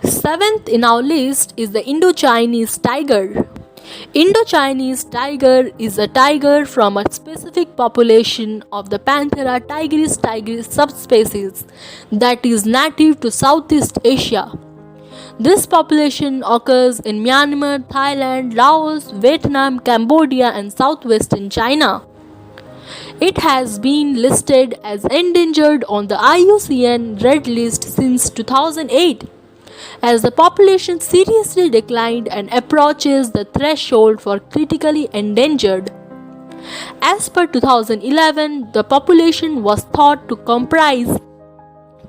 Seventh in our list is the Indo-Chinese tiger. Indo-Chinese tiger is a tiger from a specific population of the Panthera tigris subspecies that is native to Southeast Asia. This population occurs in Myanmar, Thailand, Laos, Vietnam, Cambodia, and southwestern China. It has been listed as endangered on the IUCN Red List since 2008, as the population seriously declined and approaches the threshold for critically endangered. As per 2011, the population was thought to comprise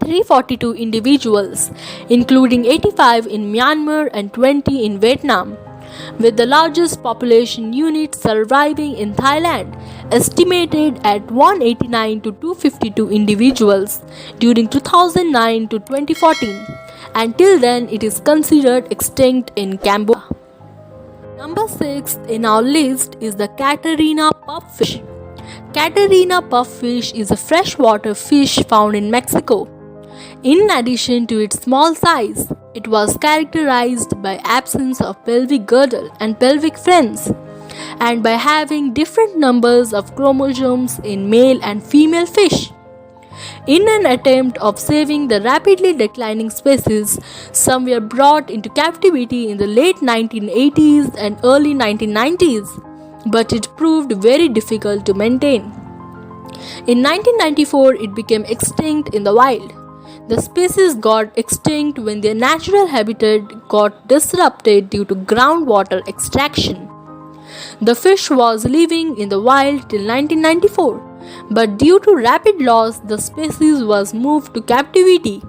342 individuals, including 85 in Myanmar and 20 in Vietnam, with the largest population unit surviving in Thailand, estimated at 189 to 252 individuals during 2009 to 2014. Until then, it is considered extinct in Cambodia. Number 6 in our list is the Catarina pupfish. Catarina pupfish is a freshwater fish found in Mexico. In addition to its small size, it was characterized by absence of pelvic girdle and pelvic fins, and by having different numbers of chromosomes in male and female fish. In an attempt of saving the rapidly declining species, some were brought into captivity in the late 1980s and early 1990s, but it proved very difficult to maintain. In 1994, it became extinct in the wild. The species got extinct when their natural habitat got disrupted due to groundwater extraction. The fish was living in the wild till 1994, but due to rapid loss, the species was moved to captivity.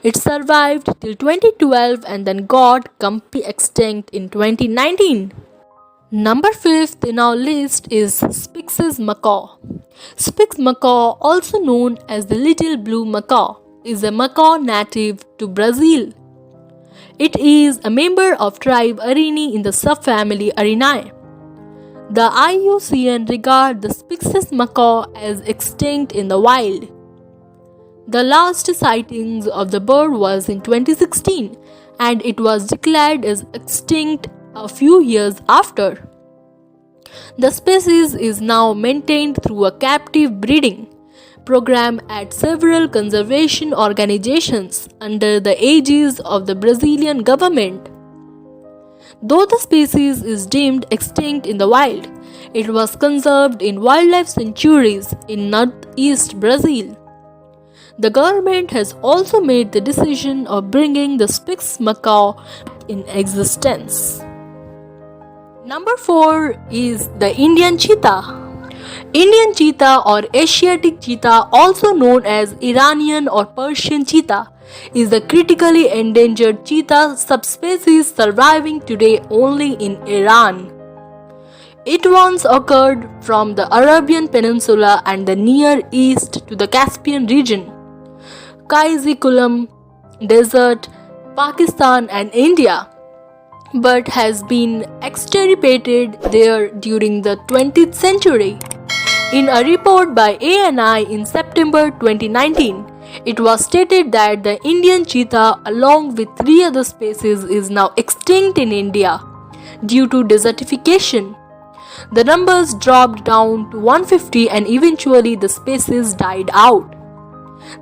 It survived till 2012 and then got completely extinct in 2019. Number 5th in our list is Spix's macaw. Spix macaw, also known as the little blue macaw, is a macaw native to Brazil. It is a member of tribe Arini in the subfamily Arinae. The IUCN regard the Spix's macaw as extinct in the wild. The last sightings of the bird was in 2016, and it was declared as extinct a few years after. The species is now maintained through a captive breeding program at several conservation organizations under the aegis of the Brazilian government. Though the species is deemed extinct in the wild, it was conserved in wildlife sanctuaries in northeast Brazil. The government has also made the decision of bringing the Spix macaw in existence. Number 4 is the Indian cheetah. Indian cheetah or Asiatic cheetah, also known as Iranian or Persian cheetah, is the critically endangered cheetah subspecies surviving today only in Iran. It once occurred from the Arabian Peninsula and the Near East to the Caspian region, Karakoram Desert, Pakistan and India, but has been extirpated there during the 20th century. In a report by ANI in September 2019, it was stated that the Indian cheetah, along with 3 other species, is now extinct in India due to desertification. The numbers dropped down to 150 and eventually the species died out.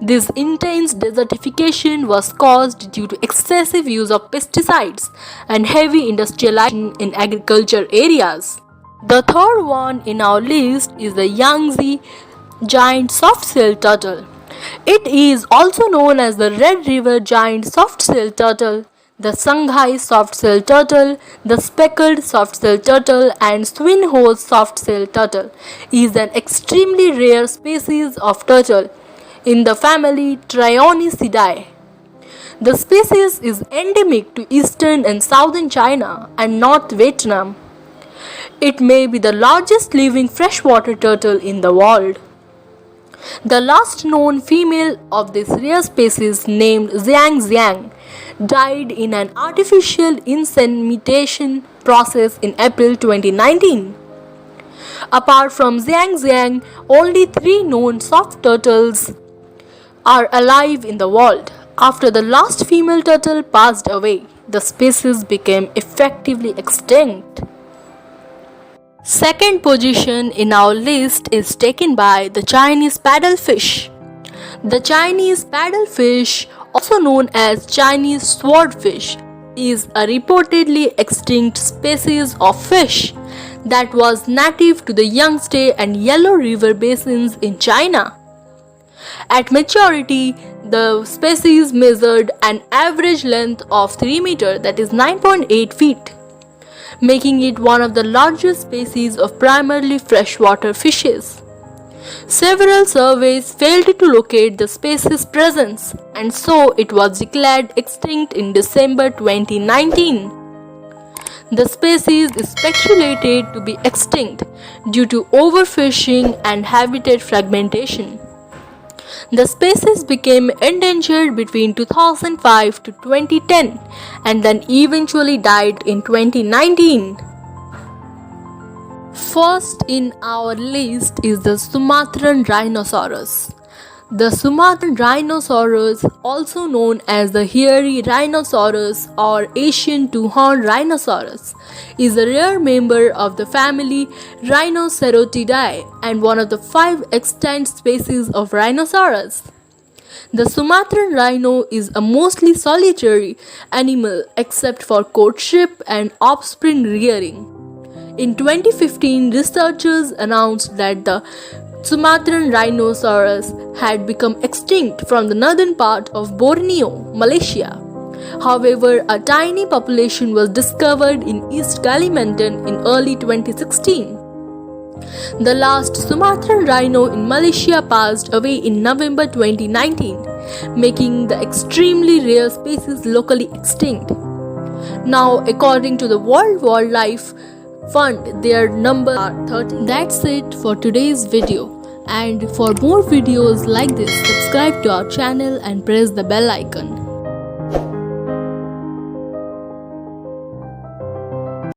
This intense desertification was caused due to excessive use of pesticides and heavy industrialization in agriculture areas. The third one in our list is the Yangtze giant soft-shelled turtle. It is also known as the Red River giant soft-shelled turtle, the Shanghai soft-shelled turtle, the speckled soft-shelled turtle, and swinehose soft-shelled turtle. It is an extremely rare species of turtle in the family Trionicidae. The species is endemic to eastern and southern China and North Vietnam. It may be the largest living freshwater turtle in the world. The last known female of this rare species, named Xiang Xiang, died in an artificial insemination process in April 2019. Apart from Xiang Xiang, only 3 known soft turtles are alive in the world. After the last female turtle passed away, the species became effectively extinct. Second position in our list is taken by the Chinese paddlefish. The Chinese paddlefish, also known as Chinese swordfish, is a reportedly extinct species of fish that was native to the Yangtze and Yellow River basins in China. At maturity, the species measured an average length of 3 meters, that is 9.8 feet, making it one of the largest species of primarily freshwater fishes. Several surveys failed to locate the species' presence, and so it was declared extinct in December 2019. The species is speculated to be extinct due to overfishing and habitat fragmentation. The species became endangered between 2005 to 2010 and then eventually died in 2019. First in our list is the Sumatran rhinoceros. The Sumatran rhinoceros, also known as the hairy rhinoceros or Asian two-horned rhinoceros, is a rare member of the family Rhinocerotidae and one of the 5 extant species of rhinoceros. The Sumatran rhino is a mostly solitary animal except for courtship and offspring rearing. In 2015, researchers announced that the Sumatran rhinoceros had become extinct from the northern part of Borneo, Malaysia. However, a tiny population was discovered in East Kalimantan in early 2016. The last Sumatran rhino in Malaysia passed away in November 2019, making the extremely rare species locally extinct. Now, according to the World Wildlife Fund, their number are 30. That's it for today's video, and for more videos like this, subscribe to our channel and press the bell icon.